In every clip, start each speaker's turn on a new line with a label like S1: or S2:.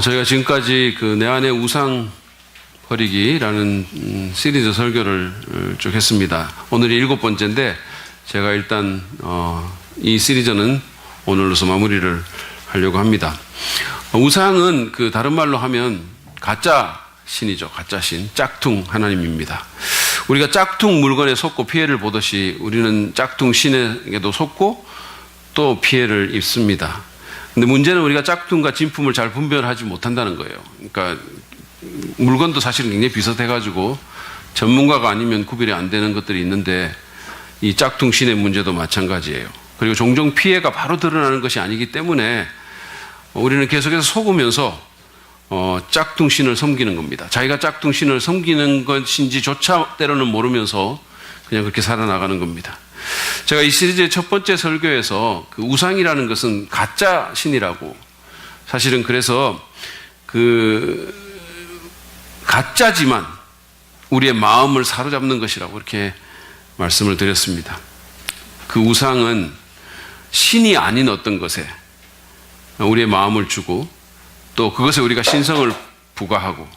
S1: 저희가 지금까지 내 안의 우상 버리기라는 시리즈 설교를 쭉 했습니다. 오늘이 7번째인데 제가 일단 이 시리즈는 오늘로서 마무리를 하려고 합니다. 우상은 다른 말로 하면 가짜 신이죠. 가짜 신, 짝퉁 하나님입니다. 우리가 짝퉁 물건에 속고 피해를 보듯이 우리는 짝퉁 신에게도 속고 또 피해를 입습니다. 근데 문제는 우리가 짝퉁과 진품을 잘 분별하지 못한다는 거예요. 그러니까 물건도 사실은 굉장히 비슷해가지고 전문가가 아니면 구별이 안 되는 것들이 있는데 이 짝퉁 신의 문제도 마찬가지예요. 그리고 종종 피해가 바로 드러나는 것이 아니기 때문에 우리는 계속해서 속으면서 짝퉁 신을 섬기는 겁니다. 자기가 짝퉁 신을 섬기는 것인지조차 때로는 모르면서 그냥 그렇게 살아나가는 겁니다. 제가 이 시리즈의 첫 번째 설교에서 우상이라는 것은 가짜 신이라고, 사실은 그래서 가짜지만 우리의 마음을 사로잡는 것이라고 이렇게 말씀을 드렸습니다. 그 우상은 신이 아닌 어떤 것에 우리의 마음을 주고 또 그것에 우리가 신성을 부과하고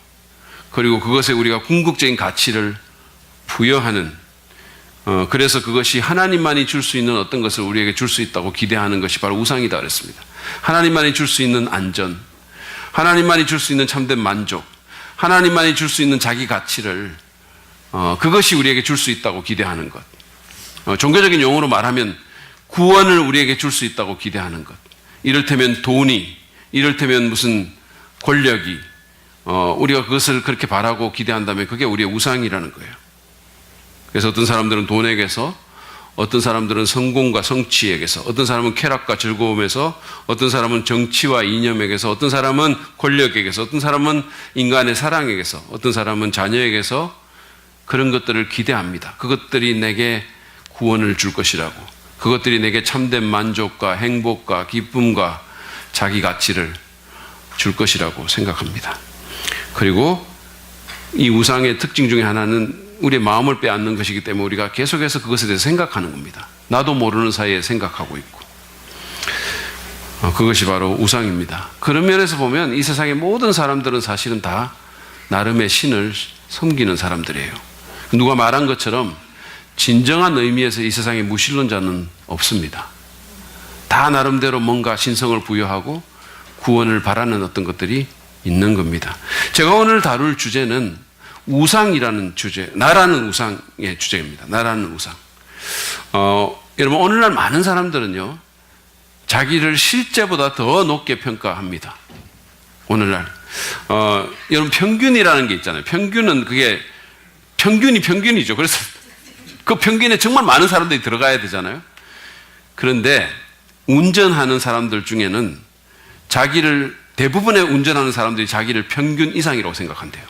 S1: 그리고 그것에 우리가 궁극적인 가치를 부여하는, 그래서 그것이 하나님만이 줄 수 있는 어떤 것을 우리에게 줄 수 있다고 기대하는 것이 바로 우상이다 그랬습니다. 하나님만이 줄 수 있는 안전, 하나님만이 줄 수 있는 참된 만족, 하나님만이 줄 수 있는 자기 가치를 그것이 우리에게 줄 수 있다고 기대하는 것. 종교적인 용어로 말하면 구원을 우리에게 줄 수 있다고 기대하는 것. 이를테면 돈이, 이를테면 무슨 권력이, 우리가 그것을 그렇게 바라고 기대한다면 그게 우리의 우상이라는 거예요. 그래서 어떤 사람들은 돈에게서, 어떤 사람들은 성공과 성취에게서, 어떤 사람은 쾌락과 즐거움에서, 어떤 사람은 정치와 이념에게서, 어떤 사람은 권력에게서, 어떤 사람은 인간의 사랑에게서, 어떤 사람은 자녀에게서 그런 것들을 기대합니다. 그것들이 내게 구원을 줄 것이라고, 그것들이 내게 참된 만족과 행복과 기쁨과 자기 가치를 줄 것이라고 생각합니다. 그리고 이 우상의 특징 중에 하나는 우리의 마음을 빼앗는 것이기 때문에 우리가 계속해서 그것에 대해서 생각하는 겁니다. 나도 모르는 사이에 생각하고 있고, 그것이 바로 우상입니다. 그런 면에서 보면 이 세상의 모든 사람들은 사실은 다 나름의 신을 섬기는 사람들이에요. 누가 말한 것처럼 진정한 의미에서 이 세상에 무신론자는 없습니다. 다 나름대로 뭔가 신성을 부여하고 구원을 바라는 어떤 것들이 있는 겁니다. 제가 오늘 다룰 주제는 우상이라는 주제, 나라는 우상의 주제입니다. 나라는 우상. 여러분, 오늘날 많은 사람들은요, 자기를 실제보다 더 높게 평가합니다. 오늘날. 여러분, 평균이라는 게 있잖아요. 평균은 평균이 평균이죠. 그래서 그 평균에 정말 많은 사람들이 들어가야 되잖아요. 그런데 운전하는 사람들 중에는 대부분의 운전하는 사람들이 자기를 평균 이상이라고 생각한대요.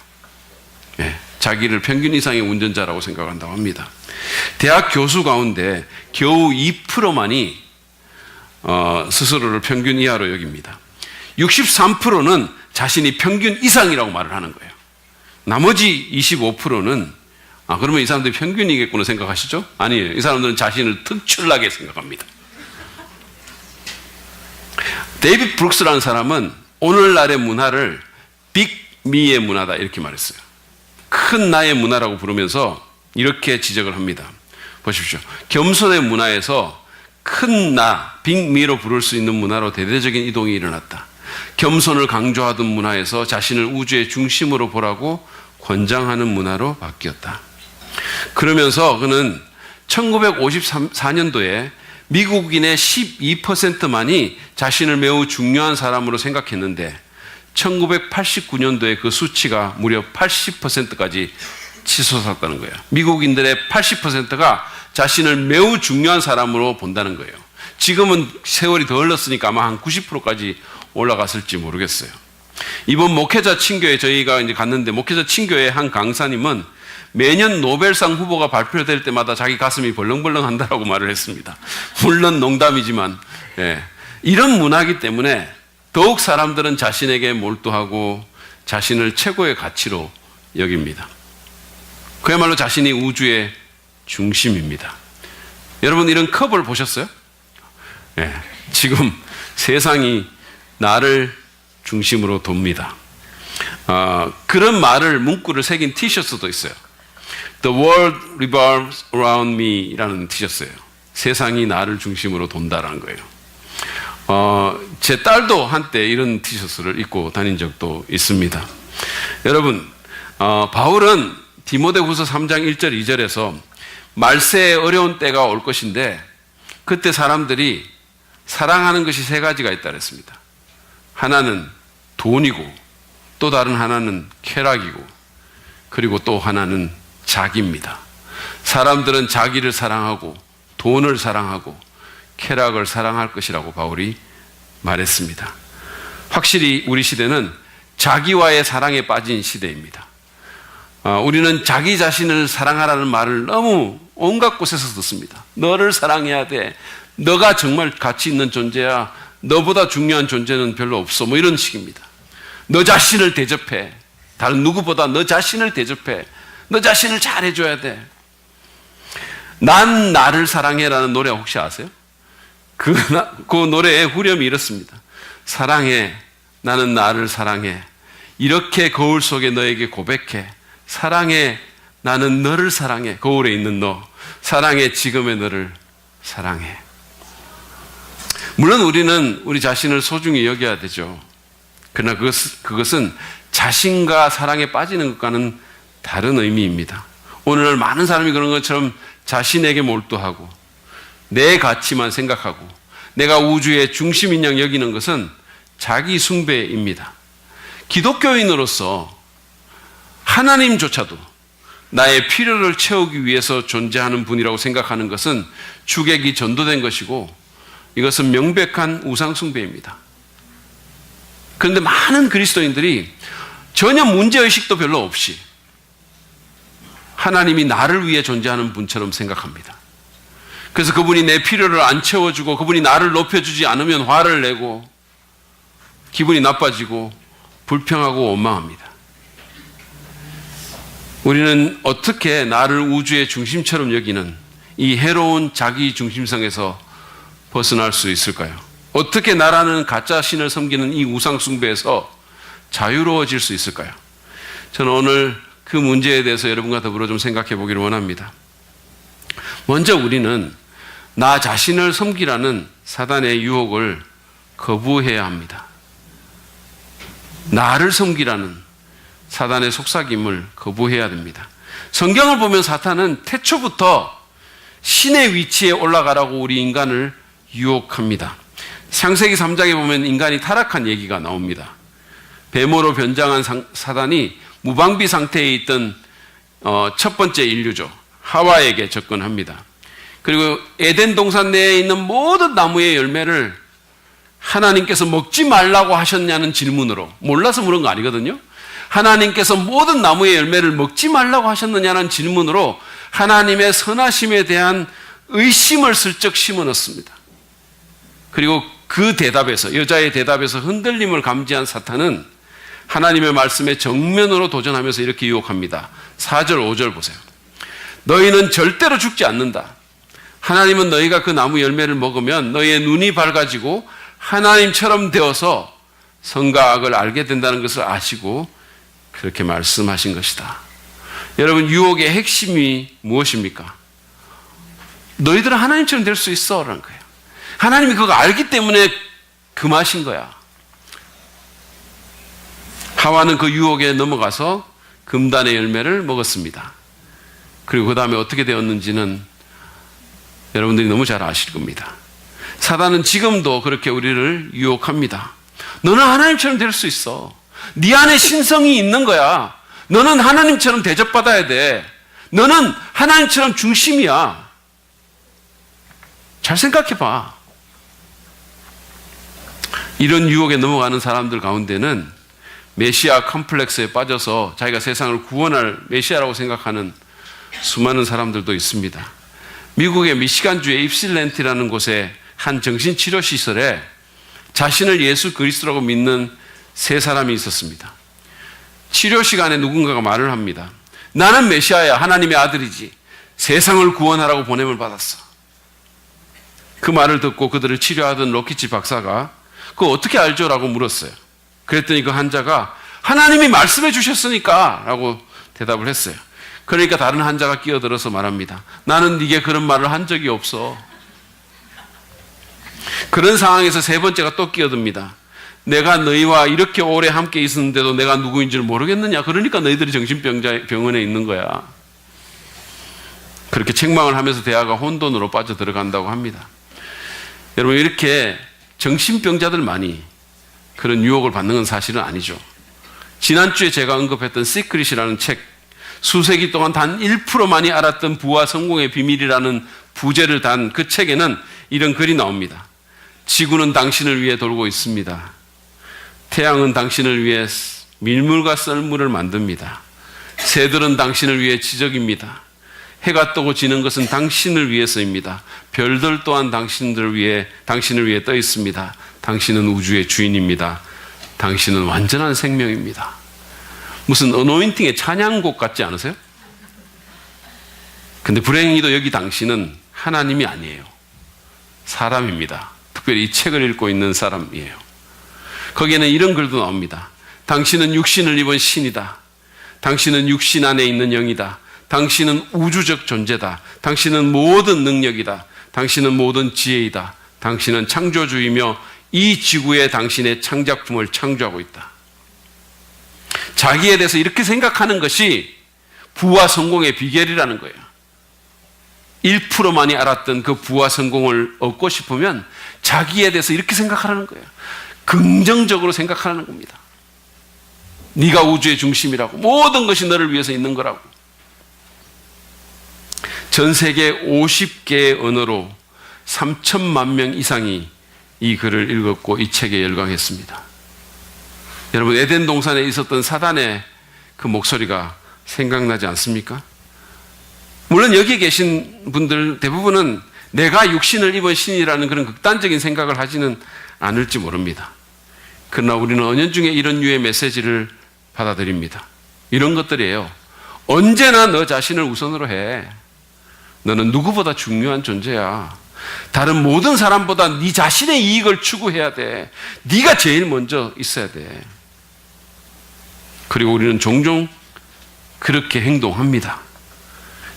S1: 네, 자기를 평균 이상의 운전자라고 생각한다고 합니다. 대학 교수 가운데 겨우 2%만이 스스로를 평균 이하로 여깁니다. 63%는 자신이 평균 이상이라고 말을 하는 거예요. 나머지 25%는 그러면 이 사람들이 평균이겠구나 생각하시죠? 아니에요. 이 사람들은 자신을 특출나게 생각합니다. 데이비드 브룩스라는 사람은 오늘날의 문화를 빅미의 문화다 이렇게 말했어요. 큰 나의 문화라고 부르면서 이렇게 지적을 합니다. 보십시오. 겸손의 문화에서 큰 나, 빅미로 부를 수 있는 문화로 대대적인 이동이 일어났다. 겸손을 강조하던 문화에서 자신을 우주의 중심으로 보라고 권장하는 문화로 바뀌었다. 그러면서 그는 1954년도에 미국인의 12%만이 자신을 매우 중요한 사람으로 생각했는데 1989년도에 그 수치가 무려 80%까지 치솟았다는 거예요. 미국인들의 80%가 자신을 매우 중요한 사람으로 본다는 거예요. 지금은 세월이 더 흘렀으니까 아마 한 90%까지 올라갔을지 모르겠어요. 이번 목회자 친교에 저희가 이제 갔는데 목회자 친교의 한 강사님은 매년 노벨상 후보가 발표될 때마다 자기 가슴이 벌렁벌렁 한다라고 말을 했습니다. 물론 농담이지만, 이런 문화이기 때문에 더욱 사람들은 자신에게 몰두하고 자신을 최고의 가치로 여깁니다. 그야말로 자신이 우주의 중심입니다. 여러분, 이런 컵을 보셨어요? 지금 세상이 나를 중심으로 돕니다. 그런 말을 문구를 새긴 티셔츠도 있어요. The world revolves around me 라는 티셔츠예요. 세상이 나를 중심으로 돈다라는 거예요. 제 딸도 한때 이런 티셔츠를 입고 다닌 적도 있습니다. 여러분, 바울은 디모데후서 3장 1절 2절에서 말세에 어려운 때가 올 것인데 그때 사람들이 사랑하는 것이 세 가지가 있다 그랬습니다. 하나는 돈이고 또 다른 하나는 쾌락이고 그리고 또 하나는 자기입니다. 사람들은 자기를 사랑하고 돈을 사랑하고 쾌락을 사랑할 것이라고 바울이 말했습니다. 확실히 우리 시대는 자기와의 사랑에 빠진 시대입니다. 우리는 자기 자신을 사랑하라는 말을 너무 온갖 곳에서 듣습니다. 너를 사랑해야 돼. 너가 정말 가치 있는 존재야. 너보다 중요한 존재는 별로 없어. 뭐 이런 식입니다. 너 자신을 대접해. 다른 누구보다 너 자신을 대접해. 너 자신을 잘해줘야 돼. 난 나를 사랑해라는 노래 혹시 아세요? 그 노래의 후렴이 이렇습니다. 사랑해. 나는 나를 사랑해. 이렇게 거울 속에 너에게 고백해. 사랑해. 나는 너를 사랑해. 거울에 있는 너. 사랑해. 지금의 너를 사랑해. 물론 우리는 우리 자신을 소중히 여겨야 되죠. 그러나 그것은 자신과 사랑에 빠지는 것과는 다른 의미입니다. 오늘날 많은 사람이 그런 것처럼 자신에게 몰두하고 내 가치만 생각하고 내가 우주의 중심인 양 여기는 것은 자기 숭배입니다. 기독교인으로서 하나님조차도 나의 필요를 채우기 위해서 존재하는 분이라고 생각하는 것은 주객이 전도된 것이고 이것은 명백한 우상숭배입니다. 그런데 많은 그리스도인들이 전혀 문제의식도 별로 없이 하나님이 나를 위해 존재하는 분처럼 생각합니다. 그래서 그분이 내 필요를 안 채워주고 그분이 나를 높여주지 않으면 화를 내고 기분이 나빠지고 불평하고 원망합니다. 우리는 어떻게 나를 우주의 중심처럼 여기는 이 해로운 자기 중심성에서 벗어날 수 있을까요? 어떻게 나라는 가짜 신을 섬기는 이 우상 숭배에서 자유로워질 수 있을까요? 저는 오늘 그 문제에 대해서 여러분과 더불어 좀 생각해 보기를 원합니다. 먼저 우리는 나 자신을 섬기라는 사단의 유혹을 거부해야 합니다. 나를 섬기라는 사단의 속삭임을 거부해야 됩니다. 성경을 보면 사탄은 태초부터 신의 위치에 올라가라고 우리 인간을 유혹합니다. 창세기 3장에 보면 인간이 타락한 얘기가 나옵니다. 뱀으로 변장한 사단이 무방비 상태에 있던 첫 번째 인류죠. 하와에게 접근합니다. 그리고 에덴 동산 내에 있는 모든 나무의 열매를 하나님께서 먹지 말라고 하셨냐는 질문으로, 몰라서 물은 거 아니거든요. 하나님께서 모든 나무의 열매를 먹지 말라고 하셨느냐는 질문으로 하나님의 선하심에 대한 의심을 슬쩍 심어넣습니다. 그리고 그 대답에서, 여자의 대답에서 흔들림을 감지한 사탄은 하나님의 말씀에 정면으로 도전하면서 이렇게 유혹합니다. 4절, 5절 보세요. 너희는 절대로 죽지 않는다. 하나님은 너희가 그 나무 열매를 먹으면 너희의 눈이 밝아지고 하나님처럼 되어서 선과 악을 알게 된다는 것을 아시고 그렇게 말씀하신 것이다. 여러분, 유혹의 핵심이 무엇입니까? 너희들은 하나님처럼 될 수 있어 라는 거예요. 하나님이 그거 알기 때문에 금하신 거야. 하와는 그 유혹에 넘어가서 금단의 열매를 먹었습니다. 그리고 그 다음에 어떻게 되었는지는 여러분들이 너무 잘 아실 겁니다. 사단은 지금도 그렇게 우리를 유혹합니다. 너는 하나님처럼 될 수 있어. 네 안에 신성이 있는 거야. 너는 하나님처럼 대접받아야 돼. 너는 하나님처럼 중심이야. 잘 생각해 봐. 이런 유혹에 넘어가는 사람들 가운데는 메시아 컴플렉스에 빠져서 자기가 세상을 구원할 메시아라고 생각하는 수많은 사람들도 있습니다. 미국의 미시간주의 입실랜티라는 곳에 한 정신치료시설에 자신을 예수 그리스도라고 믿는 세 사람이 있었습니다. 치료 시간에 누군가가 말을 합니다. 나는 메시아야. 하나님의 아들이지. 세상을 구원하라고 보냄을 받았어. 그 말을 듣고 그들을 치료하던 로키치 박사가 그거 어떻게 알죠? 라고 물었어요. 그랬더니 그 환자가 하나님이 말씀해 주셨으니까 라고 대답을 했어요. 그러니까 다른 환자가 끼어들어서 말합니다. 나는 네게 그런 말을 한 적이 없어. 그런 상황에서 세 번째가 또 끼어듭니다. 내가 너희와 이렇게 오래 함께 있었는데도 내가 누구인지를 모르겠느냐? 그러니까 너희들이 정신병원에 있는 거야. 그렇게 책망을 하면서 대화가 혼돈으로 빠져 들어간다고 합니다. 여러분, 이렇게 정신병자들만이 그런 유혹을 받는 건 사실은 아니죠. 지난주에 제가 언급했던 시크릿이라는 책, 수세기 동안 단 1%만이 알았던 부와 성공의 비밀이라는 부제를 단 그 책에는 이런 글이 나옵니다. 지구는 당신을 위해 돌고 있습니다. 태양은 당신을 위해 밀물과 썰물을 만듭니다. 새들은 당신을 위해 지적입니다. 해가 뜨고 지는 것은 당신을 위해서입니다. 별들 또한 당신을 위해 떠 있습니다. 당신은 우주의 주인입니다. 당신은 완전한 생명입니다. 무슨 어노인팅의 찬양곡 같지 않으세요? 근데 불행히도 여기 당신은 하나님이 아니에요. 사람입니다. 특별히 이 책을 읽고 있는 사람이에요. 거기에는 이런 글도 나옵니다. 당신은 육신을 입은 신이다. 당신은 육신 안에 있는 영이다. 당신은 우주적 존재다. 당신은 모든 능력이다. 당신은 모든 지혜이다. 당신은 창조주이며 이 지구에 당신의 창작품을 창조하고 있다. 자기에 대해서 이렇게 생각하는 것이 부와 성공의 비결이라는 거예요. 1%만이 알았던 그 부와 성공을 얻고 싶으면 자기에 대해서 이렇게 생각하라는 거예요. 긍정적으로 생각하라는 겁니다. 네가 우주의 중심이라고. 모든 것이 너를 위해서 있는 거라고. 전 세계 50개의 언어로 3천만 명 이상이 이 글을 읽었고 이 책에 열광했습니다. 여러분, 에덴 동산에 있었던 사단의 그 목소리가 생각나지 않습니까? 물론 여기 계신 분들 대부분은 내가 육신을 입은 신이라는 그런 극단적인 생각을 하지는 않을지 모릅니다. 그러나 우리는 은연중에 이런 류의 메시지를 받아들입니다. 이런 것들이에요. 언제나 너 자신을 우선으로 해. 너는 누구보다 중요한 존재야. 다른 모든 사람보다 네 자신의 이익을 추구해야 돼. 네가 제일 먼저 있어야 돼. 그리고 우리는 종종 그렇게 행동합니다.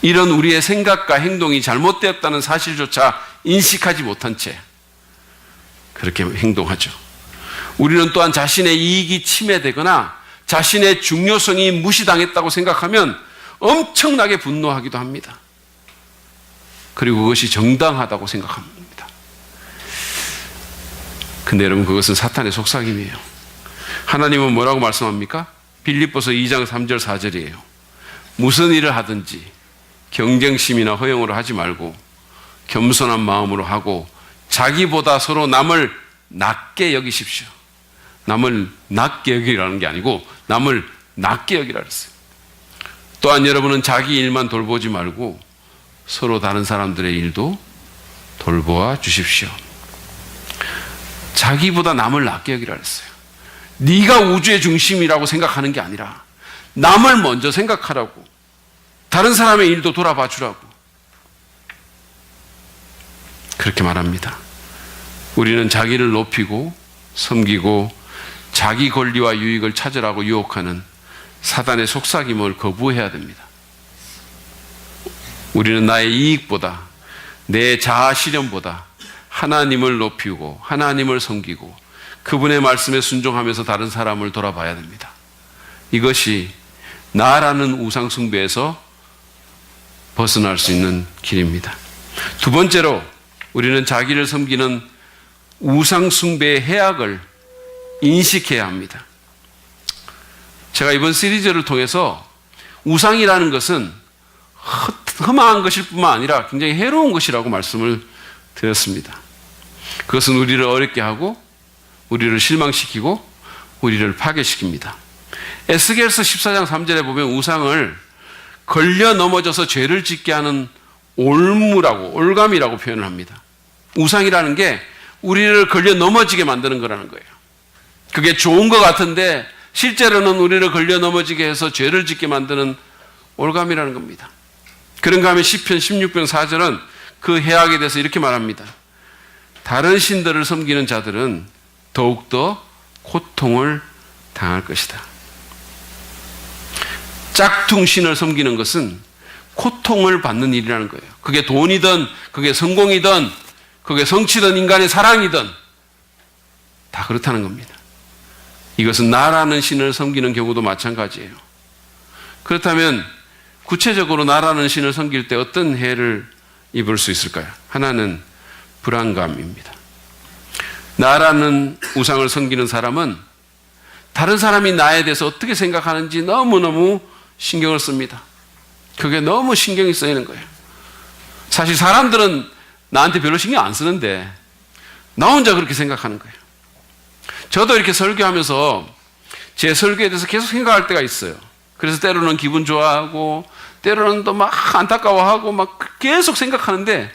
S1: 이런 우리의 생각과 행동이 잘못되었다는 사실조차 인식하지 못한 채 그렇게 행동하죠. 우리는 또한 자신의 이익이 침해되거나 자신의 중요성이 무시당했다고 생각하면 엄청나게 분노하기도 합니다. 그리고 그것이 정당하다고 생각합니다. 근데 여러분, 그것은 사탄의 속삭임이에요. 하나님은 뭐라고 말씀합니까? 빌립보서 2장 3절 4절이에요. 무슨 일을 하든지 경쟁심이나 허영으로 하지 말고 겸손한 마음으로 하고 자기보다 서로 남을 낮게 여기십시오. 남을 낮게 여기라는 게 아니고 남을 낮게 여기라 그랬어요. 또한 여러분은 자기 일만 돌보지 말고 서로 다른 사람들의 일도 돌보아 주십시오. 자기보다 남을 낮게 여기라 그랬어요. 네가 우주의 중심이라고 생각하는 게 아니라 남을 먼저 생각하라고. 다른 사람의 일도 돌아봐 주라고. 그렇게 말합니다. 우리는 자기를 높이고 섬기고 자기 권리와 유익을 찾으라고 유혹하는 사단의 속삭임을 거부해야 됩니다. 우리는 나의 이익보다 내 자아 실현보다 하나님을 높이고 하나님을 섬기고 그분의 말씀에 순종하면서 다른 사람을 돌아봐야 됩니다. 이것이 나라는 우상 숭배에서 벗어날 수 있는 길입니다. 두 번째로 우리는 자기를 섬기는 우상 숭배의 해악을 인식해야 합니다. 제가 이번 시리즈를 통해서 우상이라는 것은 험한 것일 뿐만 아니라 굉장히 해로운 것이라고 말씀을 드렸습니다. 그것은 우리를 어렵게 하고 우리를 실망시키고 우리를 파괴시킵니다. 에스겔서 14장 3절에 보면 우상을 걸려 넘어져서 죄를 짓게 하는 올감이라고 표현을 합니다. 우상이라는 게 우리를 걸려 넘어지게 만드는 거라는 거예요. 그게 좋은 것 같은데 실제로는 우리를 걸려 넘어지게 해서 죄를 짓게 만드는 올감이라는 겁니다. 그런가 하면 시편 16편 4절은 그 해악에 대해서 이렇게 말합니다. 다른 신들을 섬기는 자들은 더욱더 고통을 당할 것이다. 짝퉁 신을 섬기는 것은 고통을 받는 일이라는 거예요. 그게 돈이든, 그게 성공이든, 그게 성취든, 인간의 사랑이든 다 그렇다는 겁니다. 이것은 나라는 신을 섬기는 경우도 마찬가지예요. 그렇다면 구체적으로 나라는 신을 섬길 때 어떤 해를 입을 수 있을까요? 하나는 불안감입니다. 나라는 우상을 섬기는 사람은 다른 사람이 나에 대해서 어떻게 생각하는지 너무너무 신경을 씁니다. 그게 너무 신경이 쓰이는 거예요. 사실 사람들은 나한테 별로 신경 안 쓰는데 나 혼자 그렇게 생각하는 거예요. 저도 이렇게 설교하면서 제 설교에 대해서 계속 생각할 때가 있어요. 그래서 때로는 기분 좋아하고 때로는 또 막 안타까워하고 막 계속 생각하는데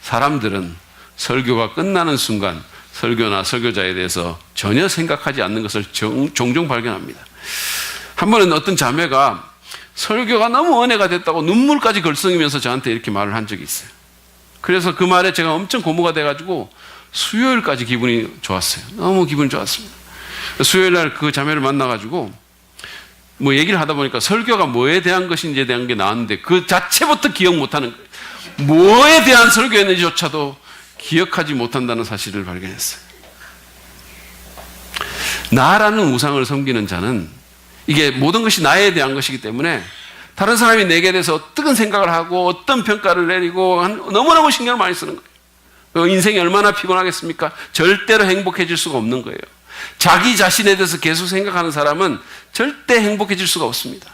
S1: 사람들은 설교가 끝나는 순간 설교나 설교자에 대해서 전혀 생각하지 않는 것을 종종 발견합니다. 한 번은 어떤 자매가 설교가 너무 은혜가 됐다고 눈물까지 걸썽이면서 저한테 이렇게 말을 한 적이 있어요. 그래서 그 말에 제가 엄청 고무가 돼가지고 수요일까지 기분이 좋았어요. 너무 기분이 좋았습니다. 수요일 날 그 자매를 만나가지고 뭐 얘기를 하다 보니까 설교가 뭐에 대한 것인지에 대한 게 나왔는데 그 자체부터 기억 못하는 거예요. 뭐에 대한 설교였는지조차도 기억하지 못한다는 사실을 발견했어요. 나라는 우상을 섬기는 자는 이게 모든 것이 나에 대한 것이기 때문에 다른 사람이 내게 대해서 어떤 생각을 하고 어떤 평가를 내리고 너무너무 신경을 많이 쓰는 거예요. 인생이 얼마나 피곤하겠습니까? 절대로 행복해질 수가 없는 거예요. 자기 자신에 대해서 계속 생각하는 사람은 절대 행복해질 수가 없습니다.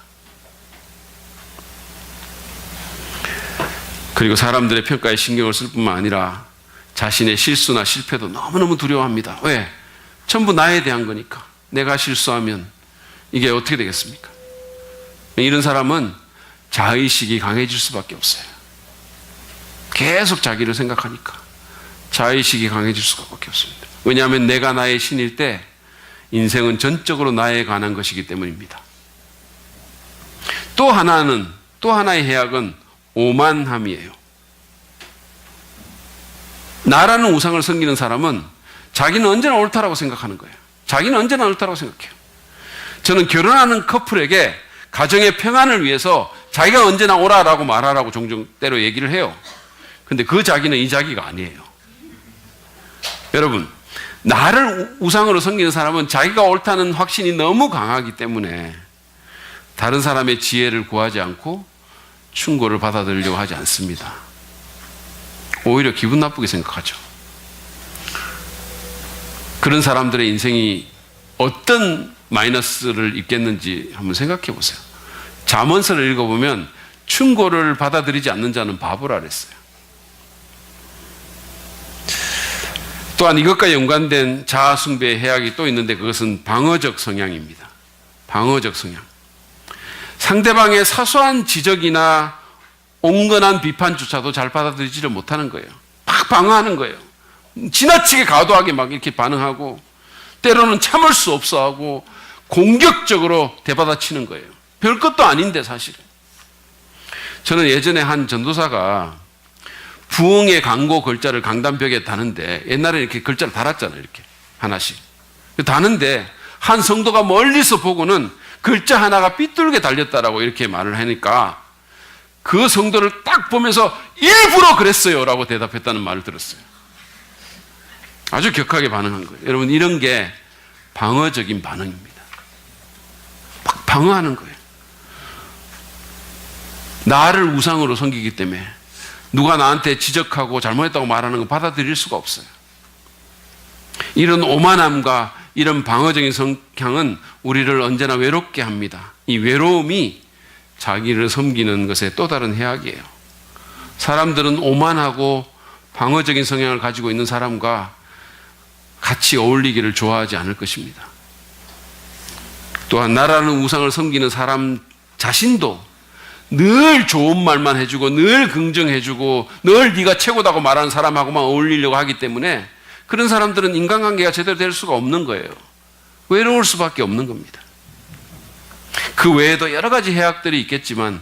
S1: 그리고 사람들의 평가에 신경을 쓸 뿐만 아니라 자신의 실수나 실패도 너무너무 두려워합니다. 왜? 전부 나에 대한 거니까. 내가 실수하면 이게 어떻게 되겠습니까? 이런 사람은 자의식이 강해질 수밖에 없어요. 계속 자기를 생각하니까 자의식이 강해질 수밖에 없습니다. 왜냐하면 내가 나의 신일 때 인생은 전적으로 나에 관한 것이기 때문입니다. 또 하나의 해악은 오만함이에요. 나라는 우상을 섬기는 사람은 자기는 언제나 옳다라고 생각하는 거예요. 자기는 언제나 옳다라고 생각해요. 저는 결혼하는 커플에게 가정의 평안을 위해서 자기가 언제나 옳아라고 말하라고 종종 때로 얘기를 해요. 근데 그 자기는 이 자기가 아니에요. 여러분, 나를 우상으로 섬기는 사람은 자기가 옳다는 확신이 너무 강하기 때문에 다른 사람의 지혜를 구하지 않고 충고를 받아들이려고 하지 않습니다. 오히려 기분 나쁘게 생각하죠. 그런 사람들의 인생이 어떤 마이너스를 입겠는지 한번 생각해 보세요. 잠언서를 읽어보면 충고를 받아들이지 않는 자는 바보라 그랬어요. 또한 이것과 연관된 자아숭배의 해악이 또 있는데 그것은 방어적 성향입니다. 방어적 성향. 상대방의 사소한 지적이나 온건한 비판조차도 잘 받아들이지를 못하는 거예요. 막 방어하는 거예요. 지나치게 과도하게 막 이렇게 반응하고 때로는 참을 수 없어 하고 공격적으로 대받아치는 거예요. 별것도 아닌데 사실은. 저는 예전에 한 전도사가 부흥의 광고 글자를 강단벽에 다는데 옛날에 이렇게 글자를 달았잖아요. 이렇게 하나씩. 다는데 한 성도가 멀리서 보고는 글자 하나가 삐뚤게 달렸다라고 이렇게 말을 하니까 그 성도를 딱 보면서 일부러 그랬어요 라고 대답했다는 말을 들었어요. 아주 격하게 반응한 거예요. 여러분, 이런 게 방어적인 반응입니다. 막 방어하는 거예요. 나를 우상으로 섬기기 때문에 누가 나한테 지적하고 잘못했다고 말하는 거 받아들일 수가 없어요. 이런 오만함과 이런 방어적인 성향은 우리를 언제나 외롭게 합니다. 이 외로움이 자기를 섬기는 것의 또 다른 해악이에요. 사람들은 오만하고 방어적인 성향을 가지고 있는 사람과 같이 어울리기를 좋아하지 않을 것입니다. 또한 나라는 우상을 섬기는 사람 자신도 늘 좋은 말만 해주고 늘 긍정해주고 늘 네가 최고다고 말하는 사람하고만 어울리려고 하기 때문에 그런 사람들은 인간관계가 제대로 될 수가 없는 거예요. 외로울 수밖에 없는 겁니다. 그 외에도 여러 가지 해악들이 있겠지만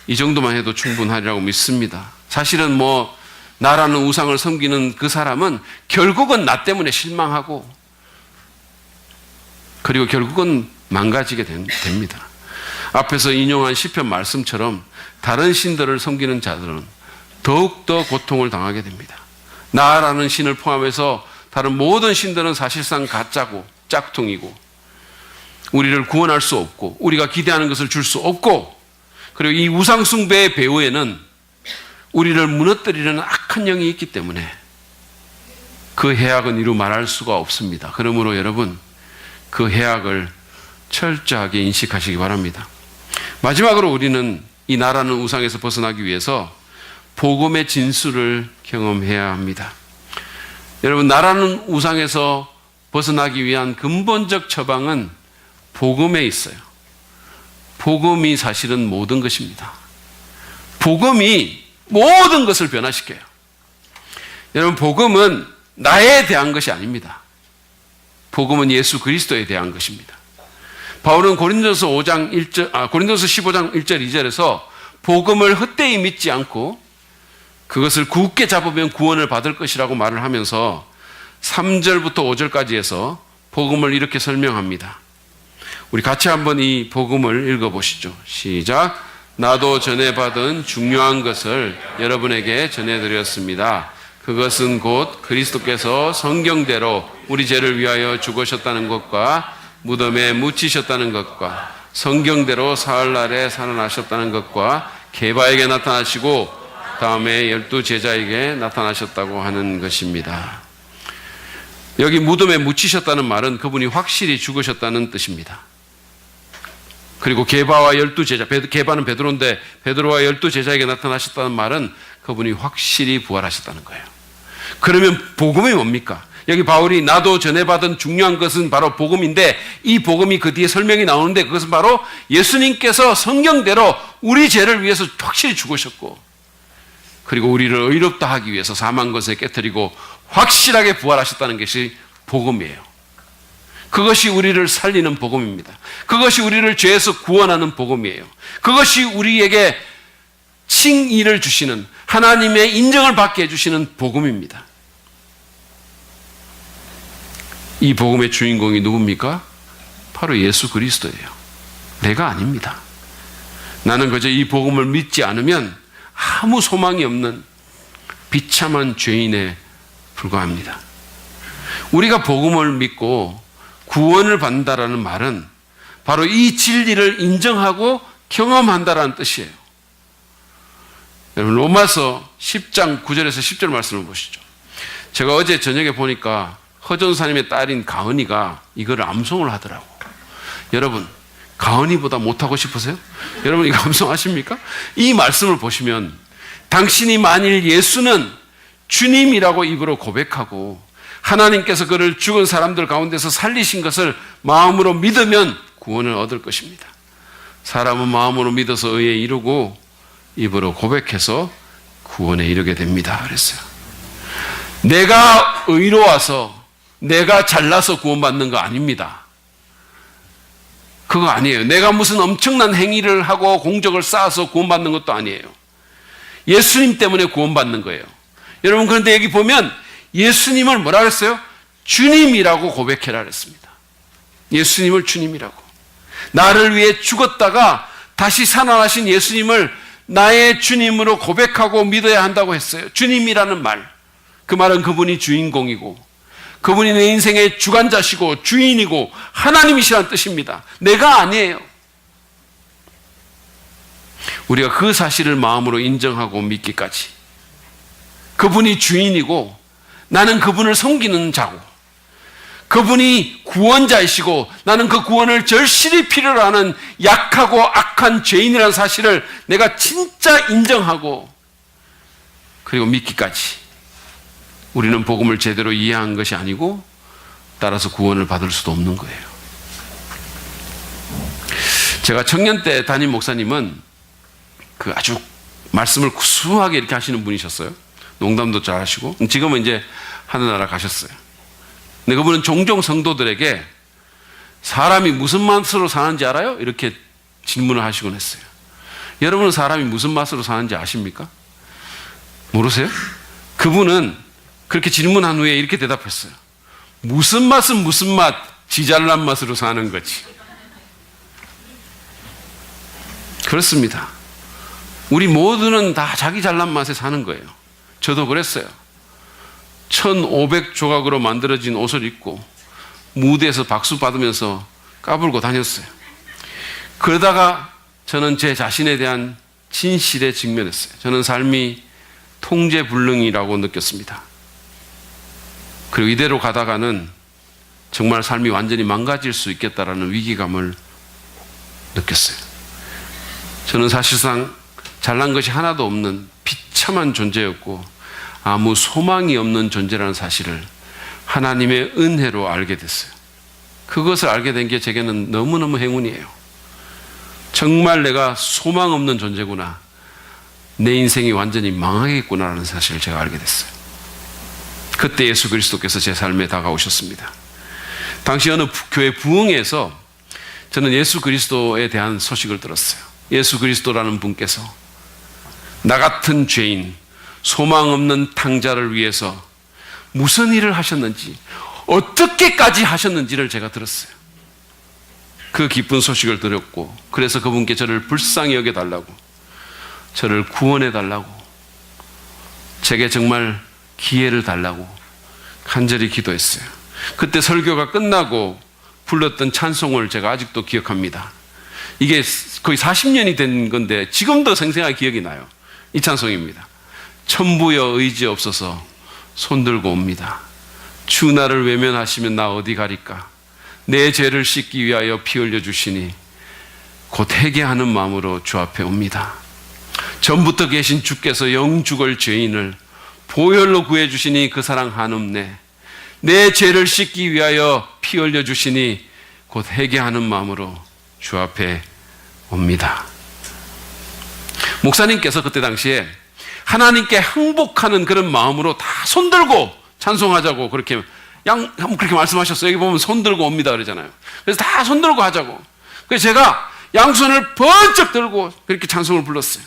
S1: 이 정도만 해도 충분하리라고 믿습니다. 사실은 뭐 나라는 우상을 섬기는 그 사람은 결국은 나 때문에 실망하고 그리고 결국은 망가지게 됩니다. 앞에서 인용한 시편 말씀처럼 다른 신들을 섬기는 자들은 더욱더 고통을 당하게 됩니다. 나라는 신을 포함해서 다른 모든 신들은 사실상 가짜고 짝퉁이고 우리를 구원할 수 없고 우리가 기대하는 것을 줄 수 없고, 그리고 이 우상숭배의 배후에는 우리를 무너뜨리려는 악한 영이 있기 때문에 그 해악은 이루 말할 수가 없습니다. 그러므로 여러분, 그 해악을 철저하게 인식하시기 바랍니다. 마지막으로 우리는 이 나라는 우상에서 벗어나기 위해서 복음의 진수를 경험해야 합니다. 여러분, 나라는 우상에서 벗어나기 위한 근본적 처방은 복음에 있어요. 복음이 사실은 모든 것입니다. 복음이 모든 것을 변화시켜요. 여러분, 복음은 나에 대한 것이 아닙니다. 복음은 예수 그리스도에 대한 것입니다. 바울은 고린도서 15장 1절 2절에서 복음을 헛되이 믿지 않고 그것을 굳게 잡으면 구원을 받을 것이라고 말을 하면서 3절부터 5절까지 해서 복음을 이렇게 설명합니다. 우리 같이 한번 이 복음을 읽어보시죠. 시작. 나도 전에 받은 중요한 것을 여러분에게 전해드렸습니다. 그것은 곧 그리스도께서 성경대로 우리 죄를 위하여 죽으셨다는 것과 무덤에 묻히셨다는 것과 성경대로 사흘날에 살아나셨다는 것과 게바에게 나타나시고 다음에 12 제자에게 나타나셨다고 하는 것입니다. 여기 무덤에 묻히셨다는 말은 그분이 확실히 죽으셨다는 뜻입니다. 그리고 게바와 12 제자, 게바는 베드로인데 베드로와 12 제자에게 나타나셨다는 말은 그분이 확실히 부활하셨다는 거예요. 그러면 복음이 뭡니까? 여기 바울이 나도 전해 받은 중요한 것은 바로 복음인데, 이 복음이 그 뒤에 설명이 나오는데 그것은 바로 예수님께서 성경대로 우리 죄를 위해서 확실히 죽으셨고, 그리고 우리를 의롭다 하기 위해서 사망 것에 깨뜨리고 확실하게 부활하셨다는 것이 복음이에요. 그것이 우리를 살리는 복음입니다. 그것이 우리를 죄에서 구원하는 복음이에요. 그것이 우리에게 칭의를 주시는, 하나님의 인정을 받게 해주시는 복음입니다. 이 복음의 주인공이 누굽니까? 바로 예수 그리스도예요. 내가 아닙니다. 나는 그저 이 복음을 믿지 않으면 아무 소망이 없는 비참한 죄인에 불과합니다. 우리가 복음을 믿고 구원을 받는다라는 말은 바로 이 진리를 인정하고 경험한다라는 뜻이에요. 여러분, 로마서 10장 9절에서 10절 말씀을 보시죠. 제가 어제 저녁에 보니까 허전사님의 딸인 가은이가 이거를 암송을 하더라고. 여러분, 가은이보다 못하고 싶으세요? 여러분, 이거 암송하십니까? 이 말씀을 보시면 당신이 만일 예수는 주님이라고 입으로 고백하고 하나님께서 그를 죽은 사람들 가운데서 살리신 것을 마음으로 믿으면 구원을 얻을 것입니다. 사람은 마음으로 믿어서 의에 이르고 입으로 고백해서 구원에 이르게 됩니다. 그랬어요. 내가 의로워서 내가 잘나서 구원받는 거 아닙니다. 그거 아니에요. 내가 무슨 엄청난 행위를 하고 공적을 쌓아서 구원받는 것도 아니에요. 예수님 때문에 구원받는 거예요. 여러분, 그런데 여기 보면 예수님을 뭐라 그랬어요? 주님이라고 고백해라 그랬습니다. 예수님을 주님이라고. 나를 위해 죽었다가 다시 살아나신 예수님을 나의 주님으로 고백하고 믿어야 한다고 했어요. 주님이라는 말. 그 말은 그분이 주인공이고 그분이 내 인생의 주관자시고 주인이고 하나님이시라는 뜻입니다. 내가 아니에요. 우리가 그 사실을 마음으로 인정하고 믿기까지, 그분이 주인이고 나는 그분을 섬기는 자고 그분이 구원자이시고 나는 그 구원을 절실히 필요로 하는 약하고 악한 죄인이라는 사실을 내가 진짜 인정하고 그리고 믿기까지 우리는 복음을 제대로 이해한 것이 아니고 따라서 구원을 받을 수도 없는 거예요. 제가 청년 때 담임 목사님은 그 아주 말씀을 구수하게 이렇게 하시는 분이셨어요. 농담도 잘 하시고 지금은 이제 하늘나라 가셨어요. 근데 그분은 종종 성도들에게 사람이 무슨 맛으로 사는지 알아요? 이렇게 질문을 하시곤 했어요. 여러분은 사람이 무슨 맛으로 사는지 아십니까? 모르세요? 그분은 그렇게 질문한 후에 이렇게 대답했어요. 무슨 맛은 무슨 맛, 지 잘난 맛으로 사는 거지. 그렇습니다. 우리 모두는 다 자기 잘난 맛에 사는 거예요. 저도 그랬어요. 1500조각으로 만들어진 옷을 입고 무대에서 박수 받으면서 까불고 다녔어요. 그러다가 저는 제 자신에 대한 진실에 직면했어요. 저는 삶이 통제불능이라고 느꼈습니다. 그리고 이대로 가다가는 정말 삶이 완전히 망가질 수 있겠다라는 위기감을 느꼈어요. 저는 사실상 잘난 것이 하나도 없는 비참한 존재였고 아무 소망이 없는 존재라는 사실을 하나님의 은혜로 알게 됐어요. 그것을 알게 된 게 제게는 너무너무 행운이에요. 정말 내가 소망 없는 존재구나. 내 인생이 완전히 망하겠구나라는 사실을 제가 알게 됐어요. 그때 예수 그리스도께서 제 삶에 다가오셨습니다. 당시 어느 교회 부흥회에서 저는 예수 그리스도에 대한 소식을 들었어요. 예수 그리스도라는 분께서 나 같은 죄인, 소망 없는 탕자를 위해서 무슨 일을 하셨는지, 어떻게까지 하셨는지를 제가 들었어요. 그 기쁜 소식을 들었고, 그래서 그분께 저를 불쌍히 여겨달라고, 저를 구원해달라고, 제게 정말 기회를 달라고 간절히 기도했어요. 그때 설교가 끝나고 불렀던 찬송을 제가 아직도 기억합니다. 이게 거의 40년이 된 건데 지금도 생생하게 기억이 나요. 이 찬송입니다. 천부여 의지 없어서 손들고 옵니다. 주 나를 외면하시면 나 어디 가리까. 내 죄를 씻기 위하여 피 흘려 주시니 곧 회개하는 마음으로 주 앞에 옵니다. 전부터 계신 주께서 영죽을 죄인을 보혈로 구해 주시니 그 사랑 한없네. 내 죄를 씻기 위하여 피 흘려 주시니 곧 회개하는 마음으로 주 앞에 옵니다. 목사님께서 그때 당시에 하나님께 항복하는 그런 마음으로 다 손들고 찬송하자고 그렇게 말씀하셨어요. 여기 보면 손들고 옵니다 그러잖아요. 그래서 다 손들고 하자고. 그래서 제가 양손을 번쩍 들고 그렇게 찬송을 불렀어요.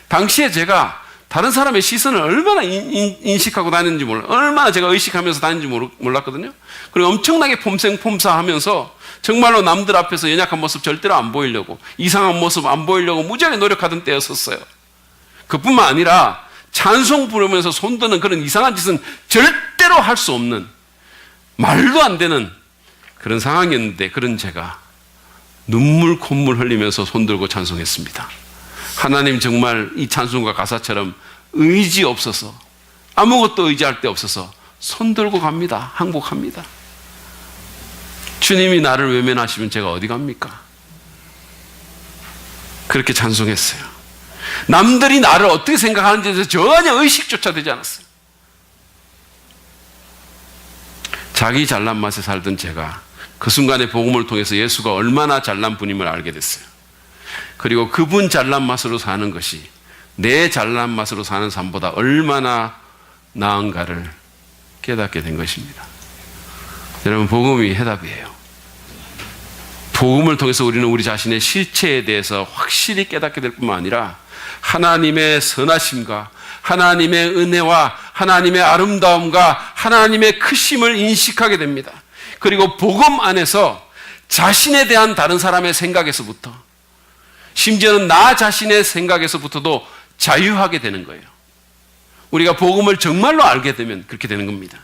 S1: 당시에 제가 다른 사람의 시선을 얼마나 인식하고 다니는지 얼마나 제가 의식하면서 다니는지 몰랐거든요. 그리고 엄청나게 폼생폼사하면서 정말로 남들 앞에서 연약한 모습 절대로 안 보이려고, 이상한 모습 안 보이려고 무지하게 노력하던 때였었어요. 그뿐만 아니라 찬송 부르면서 손드는 그런 이상한 짓은 절대로 할 수 없는, 말도 안 되는 그런 상황이었는데, 그런 제가 눈물 콧물 흘리면서 손들고 찬송했습니다. 하나님 정말 이 찬송과 가사처럼 의지 없어서, 아무것도 의지할 데 없어서 손들고 갑니다. 항복합니다. 주님이 나를 외면하시면 제가 어디 갑니까? 그렇게 찬송했어요. 남들이 나를 어떻게 생각하는지에 대해서 전혀 의식조차 되지 않았어요. 자기 잘난 맛에 살던 제가 그 순간에 복음을 통해서 예수가 얼마나 잘난 분임을 알게 됐어요. 그리고 그분 잘난 맛으로 사는 것이 내 잘난 맛으로 사는 삶보다 얼마나 나은가를 깨닫게 된 것입니다. 여러분, 복음이 해답이에요. 복음을 통해서 우리는 우리 자신의 실체에 대해서 확실히 깨닫게 될 뿐만 아니라 하나님의 선하심과 하나님의 은혜와 하나님의 아름다움과 하나님의 크심을 인식하게 됩니다. 그리고 복음 안에서 자신에 대한 다른 사람의 생각에서부터, 심지어는 나 자신의 생각에서부터도 자유하게 되는 거예요. 우리가 복음을 정말로 알게 되면 그렇게 되는 겁니다.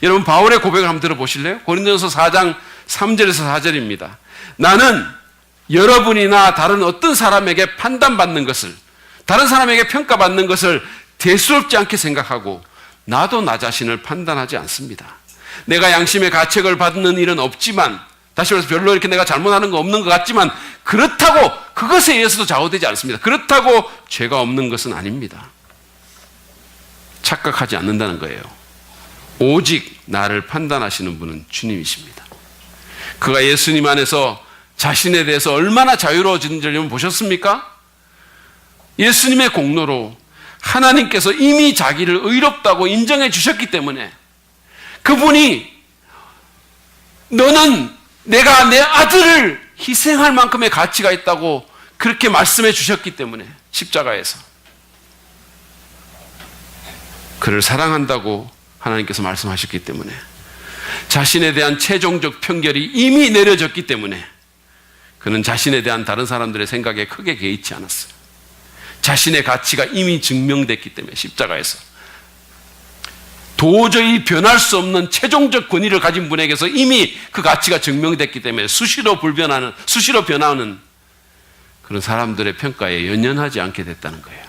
S1: 여러분, 바울의 고백을 한번 들어보실래요? 고린도전서 4장 3절에서 4절입니다. 나는 여러분이나 다른 어떤 사람에게 판단받는 것을, 다른 사람에게 평가받는 것을 대수롭지 않게 생각하고 나도 나 자신을 판단하지 않습니다. 내가 양심의 가책을 받는 일은 없지만, 다시 말해서 별로 이렇게 내가 잘못하는 거 없는 것 같지만, 그렇다고 그것에 의해서도 좌우되지 않습니다. 그렇다고 죄가 없는 것은 아닙니다. 착각하지 않는다는 거예요. 오직 나를 판단하시는 분은 주님이십니다. 그가 예수님 안에서 자신에 대해서 얼마나 자유로워지는지 여러분 보셨습니까? 예수님의 공로로 하나님께서 이미 자기를 의롭다고 인정해 주셨기 때문에, 그분이 너는 내가 내 아들을 희생할 만큼의 가치가 있다고 그렇게 말씀해 주셨기 때문에, 십자가에서 그를 사랑한다고 하나님께서 말씀하셨기 때문에 자신에 대한 최종적 편결이 이미 내려졌기 때문에 그는 자신에 대한 다른 사람들의 생각에 크게 개의치 않았어요. 자신의 가치가 이미 증명됐기 때문에 십자가에서 도저히 변할 수 없는 최종적 권위를 가진 분에게서 이미 그 가치가 증명됐기 때문에 수시로 변하는 그런 사람들의 평가에 연연하지 않게 됐다는 거예요.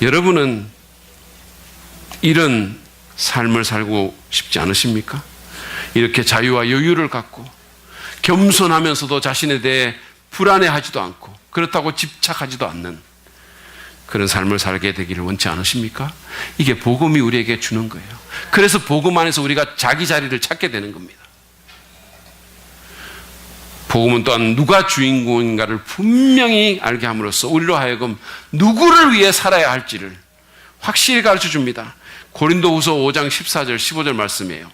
S1: 여러분은 이런 삶을 살고 싶지 않으십니까? 이렇게 자유와 여유를 갖고 겸손하면서도 자신에 대해 불안해하지도 않고 그렇다고 집착하지도 않는 그런 삶을 살게 되기를 원치 않으십니까? 이게 복음이 우리에게 주는 거예요. 그래서 복음 안에서 우리가 자기 자리를 찾게 되는 겁니다. 복음은 또한 누가 주인공인가를 분명히 알게 함으로써 우리로 하여금 누구를 위해 살아야 할지를 확실히 가르쳐 줍니다. 고린도후서 5장 14절 15절 말씀이에요.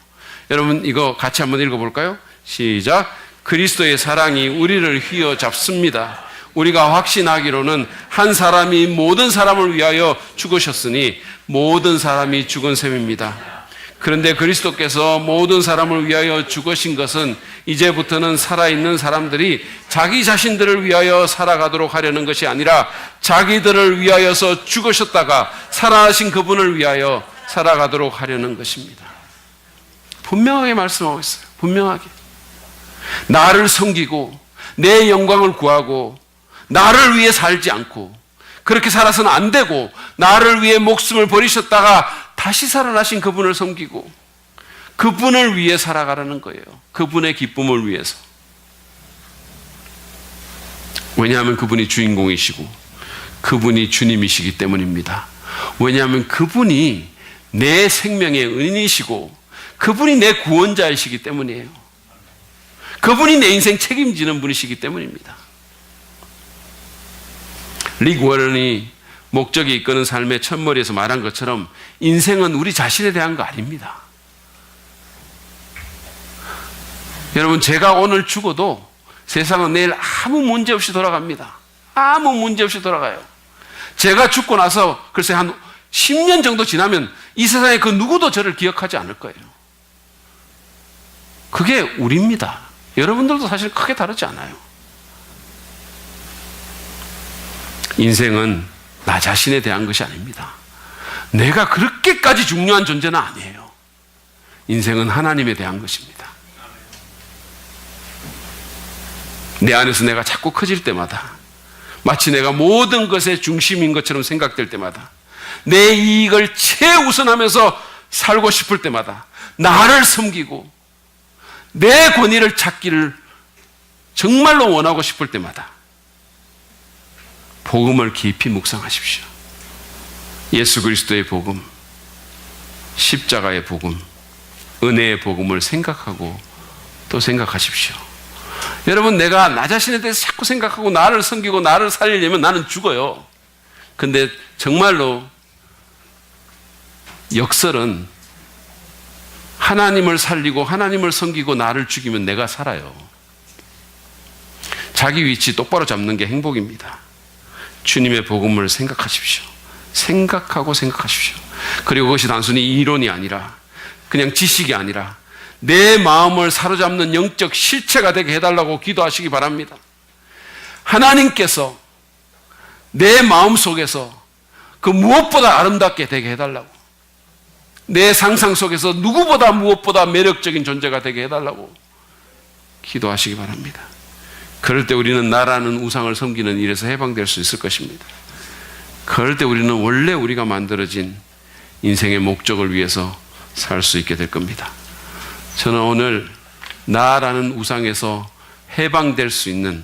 S1: 여러분 이거 같이 한번 읽어볼까요? 시작. 그리스도의 사랑이 우리를 휘어잡습니다. 우리가 확신하기로는 한 사람이 모든 사람을 위하여 죽으셨으니 모든 사람이 죽은 셈입니다. 그런데 그리스도께서 모든 사람을 위하여 죽으신 것은 이제부터는 살아있는 사람들이 자기 자신들을 위하여 살아가도록 하려는 것이 아니라 자기들을 위하여서 죽으셨다가 살아나신 그분을 위하여 살아가도록 하려는 것입니다. 분명하게 말씀하고 있어요. 분명하게. 나를 섬기고 내 영광을 구하고 나를 위해 살지 않고 그렇게 살아서는 안 되고 나를 위해 목숨을 버리셨다가 다시 살아나신 그분을 섬기고 그분을 위해 살아가라는 거예요. 그분의 기쁨을 위해서. 왜냐하면 그분이 주인공이시고 그분이 주님이시기 때문입니다. 왜냐하면 그분이 내 생명의 은인이시고 그분이 내 구원자이시기 때문이에요. 그분이 내 인생 책임지는 분이시기 때문입니다. 릭 워런이 목적이 이끄는 삶의 첫머리에서 말한 것처럼 인생은 우리 자신에 대한 거 아닙니다. 여러분 제가 오늘 죽어도 세상은 내일 아무 문제 없이 돌아갑니다. 아무 문제 없이 돌아가요. 제가 죽고 나서 글쎄 한 10년 정도 지나면 이 세상에 그 누구도 저를 기억하지 않을 거예요. 그게 우리입니다. 여러분들도 사실 크게 다르지 않아요. 인생은 나 자신에 대한 것이 아닙니다. 내가 그렇게까지 중요한 존재는 아니에요. 인생은 하나님에 대한 것입니다. 내 안에서 내가 자꾸 커질 때마다 마치 내가 모든 것의 중심인 것처럼 생각될 때마다 내 이익을 최우선하면서 살고 싶을 때마다 나를 섬기고 내 권위를 찾기를 정말로 원하고 싶을 때마다 복음을 깊이 묵상하십시오. 예수 그리스도의 복음, 십자가의 복음, 은혜의 복음을 생각하고 또 생각하십시오. 여러분 내가 나 자신에 대해서 자꾸 생각하고 나를 섬기고 나를 살리려면 나는 죽어요. 근데 정말로 역설은 하나님을 살리고 하나님을 섬기고 나를 죽이면 내가 살아요. 자기 위치 똑바로 잡는 게 행복입니다. 주님의 복음을 생각하십시오. 생각하고 생각하십시오. 그리고 그것이 단순히 이론이 아니라 그냥 지식이 아니라 내 마음을 사로잡는 영적 실체가 되게 해달라고 기도하시기 바랍니다. 하나님께서 내 마음 속에서 그 무엇보다 아름답게 되게 해달라고, 내 상상 속에서 누구보다 무엇보다 매력적인 존재가 되게 해달라고 기도하시기 바랍니다. 그럴 때 우리는 나라는 우상을 섬기는 일에서 해방될 수 있을 것입니다. 그럴 때 우리는 원래 우리가 만들어진 인생의 목적을 위해서 살 수 있게 될 겁니다. 저는 오늘 나라는 우상에서 해방될 수 있는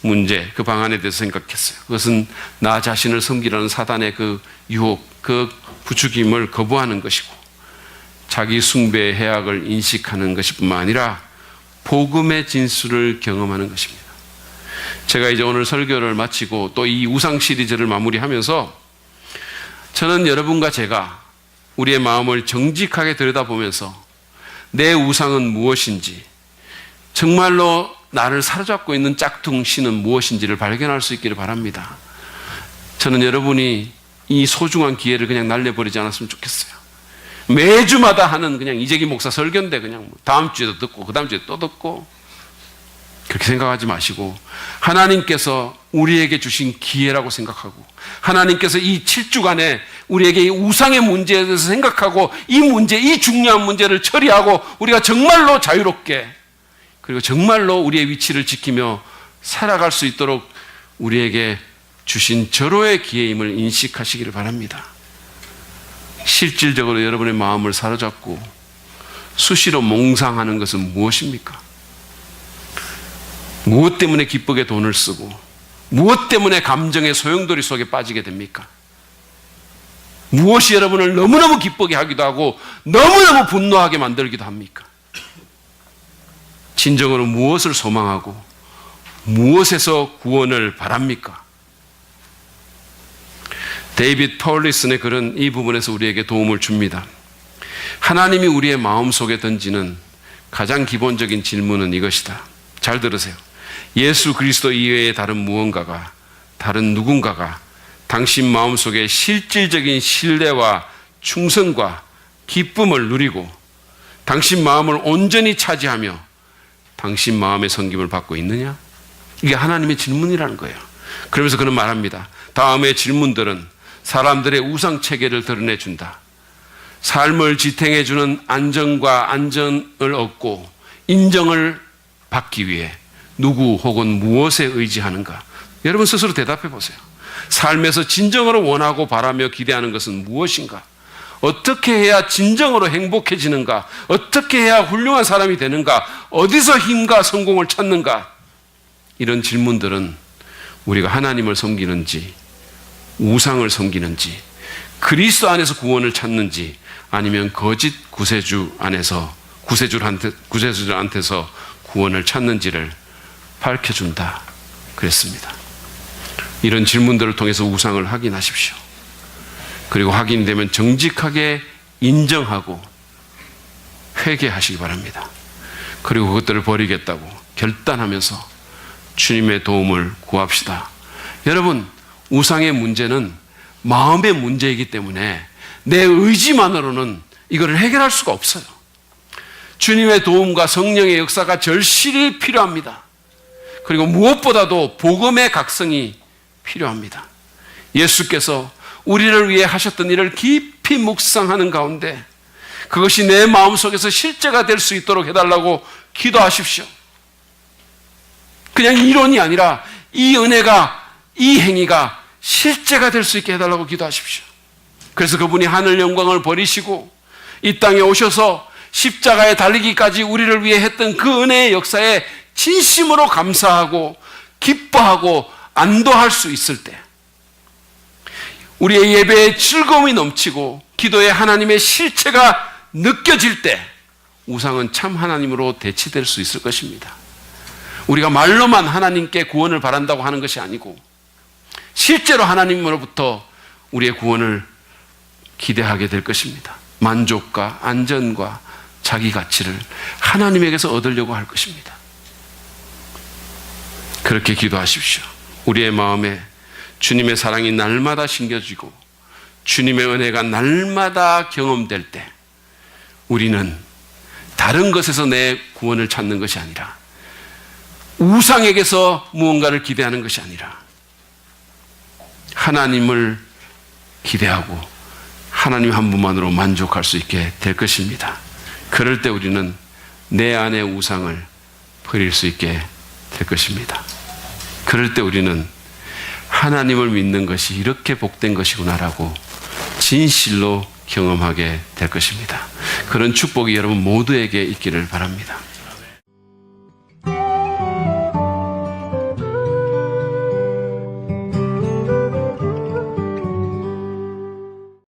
S1: 문제, 그 방안에 대해서 생각했어요. 그것은 나 자신을 섬기라는 사단의 그 유혹, 그 부추김을 거부하는 것이고 자기 숭배의 해악을 인식하는 것일 뿐만 아니라 복음의 진수를 경험하는 것입니다. 제가 이제 오늘 설교를 마치고 또 이 우상 시리즈를 마무리하면서 저는 여러분과 제가 우리의 마음을 정직하게 들여다보면서 내 우상은 무엇인지, 정말로 나를 사로잡고 있는 짝퉁신은 무엇인지를 발견할 수 있기를 바랍니다. 저는 여러분이 이 소중한 기회를 그냥 날려버리지 않았으면 좋겠어요. 매주마다 하는 그냥 이재기 목사 설교인데 그냥 다음 주에도 듣고 그 다음 주에 또 듣고 그렇게 생각하지 마시고 하나님께서 우리에게 주신 기회라고 생각하고 하나님께서 이 7주간에 우리에게 이 우상의 문제에 대해서 생각하고 이 문제, 이 중요한 문제를 처리하고 우리가 정말로 자유롭게 그리고 정말로 우리의 위치를 지키며 살아갈 수 있도록 우리에게 주신 절호의 기회임을 인식하시기를 바랍니다. 실질적으로 여러분의 마음을 사로잡고 수시로 몽상하는 것은 무엇입니까? 무엇 때문에 기쁘게 돈을 쓰고 무엇 때문에 감정의 소용돌이 속에 빠지게 됩니까? 무엇이 여러분을 너무너무 기쁘게 하기도 하고 너무너무 분노하게 만들기도 합니까? 진정으로 무엇을 소망하고 무엇에서 구원을 바랍니까? 데이빗 폴리슨의 글은 이 부분에서 우리에게 도움을 줍니다. 하나님이 우리의 마음속에 던지는 가장 기본적인 질문은 이것이다. 잘 들으세요. 예수 그리스도 이외의 다른 누군가가 당신 마음속에 실질적인 신뢰와 충성과 기쁨을 누리고 당신 마음을 온전히 차지하며 당신 마음의 섬김을 받고 있느냐? 이게 하나님의 질문이라는 거예요. 그러면서 그는 말합니다. 다음의 질문들은 사람들의 우상체계를 드러내준다. 삶을 지탱해주는 안정과 안전을 얻고 인정을 받기 위해 누구 혹은 무엇에 의지하는가? 여러분 스스로 대답해 보세요. 삶에서 진정으로 원하고 바라며 기대하는 것은 무엇인가? 어떻게 해야 진정으로 행복해지는가? 어떻게 해야 훌륭한 사람이 되는가? 어디서 힘과 성공을 찾는가? 이런 질문들은 우리가 하나님을 섬기는지 우상을 섬기는지 그리스도 안에서 구원을 찾는지 아니면 거짓 구세주한테서 구원을 찾는지를 밝혀준다 그랬습니다. 이런 질문들을 통해서 우상을 확인하십시오. 그리고 확인되면 정직하게 인정하고 회개하시기 바랍니다. 그리고 그것들을 버리겠다고 결단하면서 주님의 도움을 구합시다. 여러분, 우상의 문제는 마음의 문제이기 때문에 내 의지만으로는 이거를 해결할 수가 없어요. 주님의 도움과 성령의 역사가 절실히 필요합니다. 그리고 무엇보다도 복음의 각성이 필요합니다. 예수께서 우리를 위해 하셨던 일을 깊이 묵상하는 가운데 그것이 내 마음속에서 실제가 될 수 있도록 해달라고 기도하십시오. 그냥 이론이 아니라 이 은혜가, 이 행위가 실제가 될 수 있게 해달라고 기도하십시오. 그래서 그분이 하늘 영광을 버리시고 이 땅에 오셔서 십자가에 달리기까지 우리를 위해 했던 그 은혜의 역사에 진심으로 감사하고 기뻐하고 안도할 수 있을 때 우리의 예배에 즐거움이 넘치고 기도에 하나님의 실체가 느껴질 때 우상은 참 하나님으로 대치될 수 있을 것입니다. 우리가 말로만 하나님께 구원을 바란다고 하는 것이 아니고 실제로 하나님으로부터 우리의 구원을 기대하게 될 것입니다. 만족과 안전과 자기 가치를 하나님에게서 얻으려고 할 것입니다. 그렇게 기도하십시오. 우리의 마음에 주님의 사랑이 날마다 심겨지고 주님의 은혜가 날마다 경험될 때 우리는 다른 것에서 내 구원을 찾는 것이 아니라 우상에게서 무언가를 기대하는 것이 아니라 하나님을 기대하고 하나님 한 분만으로 만족할 수 있게 될 것입니다. 그럴 때 우리는 내 안의 우상을 버릴 수 있게 될 것입니다. 그럴 때 우리는 하나님을 믿는 것이 이렇게 복된 것이구나라고 진실로 경험하게 될 것입니다. 그런 축복이 여러분 모두에게 있기를 바랍니다.